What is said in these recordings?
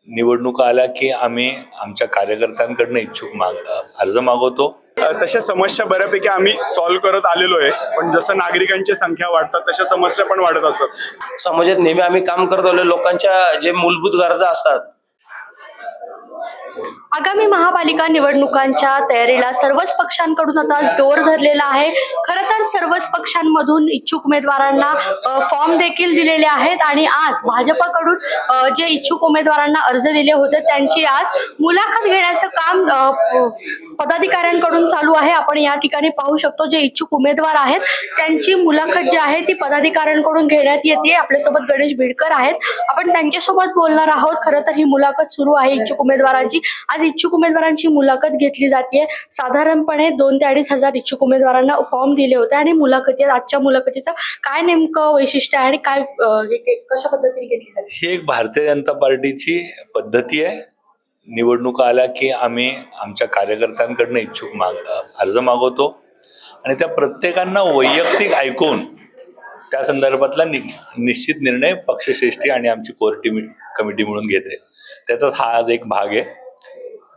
निवडणुका आल्या की आम्ही आमच्या कार्यकर्त्यांकडनं अर्ज मागवतो. तशा समस्या बऱ्यापैकी आम्ही सॉल्व्ह करत आलेलो आहे, पण जसं नागरिकांची संख्या वाढतात तशा समस्या पण वाढत असतात. समाजात नेहमी आम्ही काम करत आलो. लोकांच्या जे मूलभूत गरजा असतात. आगामी महापालिका निवडणुकांच्या तयारीला सर्वच पक्षांकडून आता जोर धरलेला आहे. खरं तर सर्वच पक्षांमधून इच्छुक उमेदवारांना फॉर्म देखील दिलेले आहेत आणि आज भाजपकडून जे इच्छुक उमेदवारांना अर्ज दिले होते त्यांची आज मुलाखत घेण्याचं काम पदाधिकाऱ्यांकडून चालू आहे. आपण या ठिकाणी पाहू शकतो जे इच्छुक उमेदवार आहेत त्यांची मुलाखत जी आहे ती पदाधिकाऱ्यांकडून घेण्यात येते. आपल्यासोबत गणेश बिडकर आहेत, आपण त्यांच्यासोबत बोलणार आहोत. खरं तर ही मुलाखत सुरू आहे इच्छुक उमेदवारांची. आज इच्छुक उमेदवारांची मुलाखत घेतली जाते. साधारणपणे 2 ते 2.5 हजार इच्छुक उमेदवारांना फॉर्म दिले होते आणि आजच्या मुलाखतीचं काय नेमकं वैशिष्ट्य आहे आणि काय कशा पद्धतीने घेतली जाते? ही एक भारतीय जनता पार्टीची पद्धती आहे. निवडणुका आल्या की आम्ही आमच्या कार्यकर्त्यांकडनं अर्ज मागवतो आणि त्या प्रत्येकांना वैयक्तिक ऐकून त्या संदर्भातला निश्चित निर्णय पक्षश्रेष्ठी आणि आमची कोर कमिटी मिळून घेते. त्याचाच हा आज एक भाग आहे.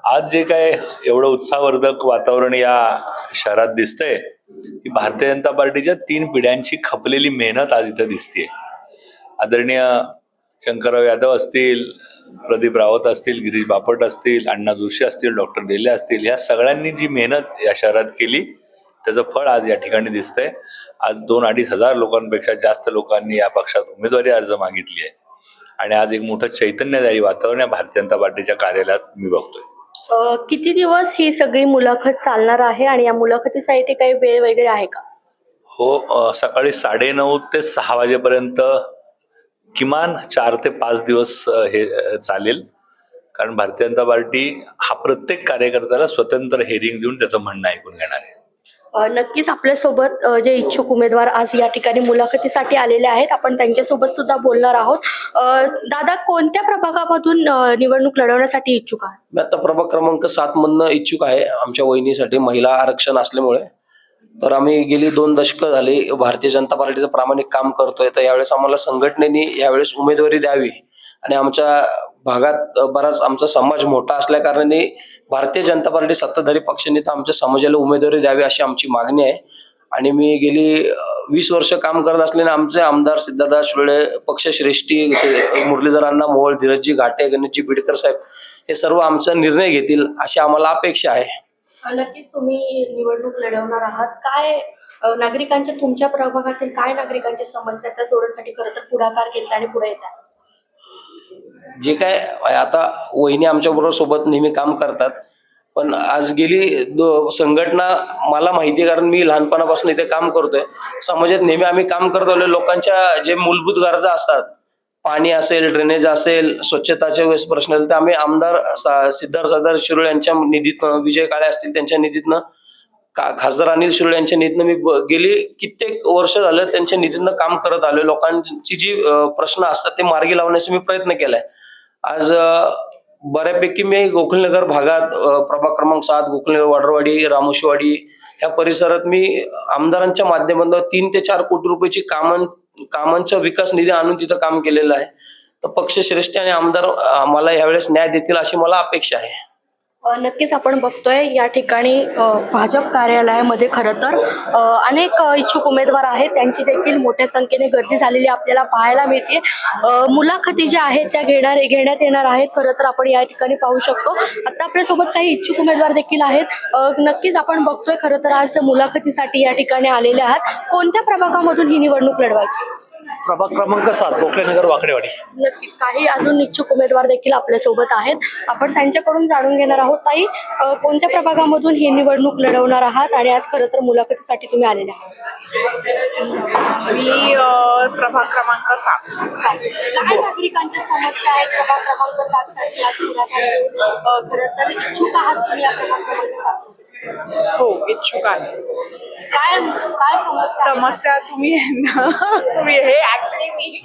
आज जे काय एवढं उत्साहवर्धक वातावरण या शहरात दिसतंय ही भारतीय जनता पार्टीच्या 3 पिढ्यांची खपलेली मेहनत आज इथं दिसतेय. आदरणीय शंकरराव यादव असतील, प्रदीप रावत असतील, गिरीश बापट असतील, अण्णा जोशी असतील, डॉक्टर डेले असतील, या सगळ्यांनी जी मेहनत या शहरात केली त्याचं फळ आज या ठिकाणी दिसतंय. आज 2-2.5 हजार लोकांपेक्षा जास्त लोकांनी या पक्षात उमेदवारी अर्ज मागितली आहे आणि आज एक मोठं चैतन्यदायी वातावरण या भारतीय जनता पार्टीच्या कार्यालयात मी बघतोय. किती दिवस ही सगळी मुलाखत चालणार आहे आणि या मुलाखतीसाठी काही वेळ वगैरे आहे का? हो, सकाळी 9:30 ते 6 वाजेपर्यंत किमान 4 ते 5 दिवस हे चालेल. कारण भारतीय जनता पार्टी हा प्रत्येक कार्यकर्त्याला स्वतंत्र हेरिंग देऊन त्याचं म्हणणं ऐकून घेणार आहे. नक्कीच आपल्यासोबत जे इच्छुक उमेदवार आज या ठिकाणी मुलाखतीसाठी आलेले आहेत आपण त्यांच्यासोबत सुद्धा बोलणार आहोत. दादा, कोणत्या प्रभागामधून निवडणूक लढवण्यासाठी इच्छुक आहात? मी आता प्रभाग क्रमांक 7 मधनं इच्छुक आहे. आमच्या वहिनीसाठी महिला आरक्षण असल्यामुळे तर आम्ही गेली 2 दशकं झाली भारतीय जनता पार्टीचं प्रामाणिक काम करतोय. तर यावेळेस आम्हाला संघटनेने यावेळेस उमेदवारी द्यावी आणि आमच्या भागात बराच आमचा समाज मोठा असल्या कारणाने भारतीय जनता पार्टी सत्ताधारी पक्षाने तर आमच्या समाजाला उमेदवारी द्यावी अशी आमची मागणी आहे. आणि मी गेली 20 वर्ष काम करत असल्याने आमचे आमदार सिद्धार्थ शिरोळे, पक्षश्रेष्ठी मुरलीधर अण्णा मोहोळ, धीरजजी घाटे, गणेशजी बिडकर साहेब हे सर्व आमचा निर्णय घेतील अशी आम्हाला अपेक्षा आहे. नक्कीच तुम्ही निवडणूक लढवणार आहात. काय नागरिकांच्या तुमच्या प्रभागातील काय नागरिकांच्या समस्या त्या सोडवण्यासाठी खरं तर पुढाकार घेतला आणि पुढे येतात? जे काय आता वहिनी आमच्या बरोबर सोबत नेहमी काम करतात, पण आज गेली संघटना मला माहिती आहे कारण मी लहानपणापासून इथे काम करतोय. समाजात नेहमी आम्ही काम करत आलो. लोकांच्या जे मूलभूत गरजा असतात, पाणी असेल, ड्रेनेज असेल, स्वच्छताचे प्रश्न असेल, तर आम्ही आमदार सिद्धार्थ शिरोळे यांच्या निधीतनं, विजय काळे असतील त्यांच्या निधीतनं, खासदार अनिल शिरोळे यांच्या निधीतनं मी गेली कित्येक वर्ष झालं त्यांच्या निधीतनं काम करत आलोय. लोकांची जी प्रश्न असतात ते मार्गी लावण्याचा मी प्रयत्न केलाय. आज बऱ्यापैकी मी गोकुलनगर भागात प्रभाग क्रमांक 7 गोकुलनगर, वाडरवाडी, रामोशीवाडी ह्या परिसरात मी आमदारांच्या माध्यमातून 3 ते 4 कोटी रुपयाची कामांचा विकास निधी आणून तिथं काम केलेलं आहे. तर पक्षश्रेष्ठी आणि आमदार मला यावेळेस न्याय देतील अशी मला अपेक्षा आहे. नक्कीच आपण बघतोय या ठिकाणी भाजप कार्यालयामध्ये खरं तर अनेक इच्छुक उमेदवार आहेत. त्यांची देखील मोठ्या संख्येने गर्दी झालेली आपल्याला पाहायला मिळते. मुलाखती ज्या आहेत त्या घेण्यात येणार आहेत. खरं तर आपण या ठिकाणी पाहू शकतो आता आपल्यासोबत काही इच्छुक उमेदवार देखील आहेत. नक्कीच आपण बघतोय खरं तर आज मुलाखतीसाठी या ठिकाणी आलेले आहात. कोणत्या प्रभागामधून ही निवडणूक लढवायची? प्रभाग क्रमांक 7 गोकुलनगर, वाकडेवाडी. नक्कीच काही अजून इच्छुक उमेदवार देखील आपल्यासोबत आहेत. आपण त्यांच्याकडून जाणून घेणार आहोत. ताई, कोणत्या प्रभागामधून ही निवडणूक लढवणार आहात आणि आज खरं तर मुलाखतीसाठी तुम्ही आलेले आहात? मी प्रभाग क्रमांक 7. काय नागरिकांच्या समस्या आहेत प्रभाग क्रमांक 7 साठी आज खरं तर इच्छुक आहात तुम्ही या प्रभाग क्रमांक 7? हो, इच्छुक आहे. काय काय समस्या समस्या तुम्ही हे ऍक्च्युली मी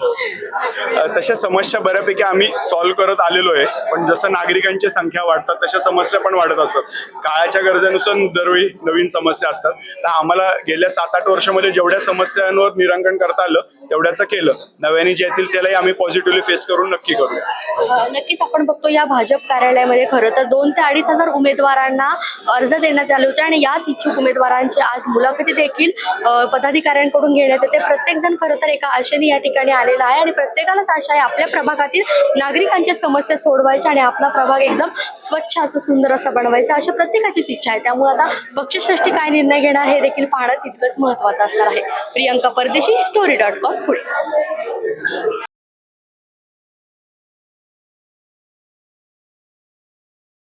तशा समस्या बऱ्यापैकी आम्ही सॉल्व्ह करत आलेलो आहे. पण जसं नागरिकांची संख्या वाढतात तशा समस्या पण वाढत असतात. काळाच्या गरजेनुसार दरवेळी नवीन समस्या असतात. तर आम्हाला गेल्या 7-8 वर्षामध्ये जेवढ्या समस्यांवर निराकरण करता आलं तेवढ्याचं केलं. नव्याने जे येतील त्यालाही आम्ही पॉझिटिव्हली फेस करून नक्की करूया. नक्कीच आपण बघतो या भाजप कार्यालयामध्ये खरं तर 2,000 ते 2,500 उमेदवारांना अर्ज देण्यात आले होते आणि याच इच्छुक उमेदवारांची आज मुलाखती देखील पदाधिकाऱ्यांकडून घेण्यात येते. प्रत्येक जण खरं तर एका आशेने या ठिकाणी आलेला आहे आणि प्रत्येकालाच आशा आहे आपल्या प्रभागातील नागरिकांच्या समस्या सोडवायच्या आणि आपला प्रभाग एकदम स्वच्छ असं सुंदर असं बनवायचा अशा प्रत्येकाचीच इच्छा आहे. त्यामुळे आता पक्षश्रेष्ठी काय निर्णय घेणार हे देखील पाहणं तितकंच महत्त्वाचं असणार आहे. प्रियंका परदेशी, story.com पुणे.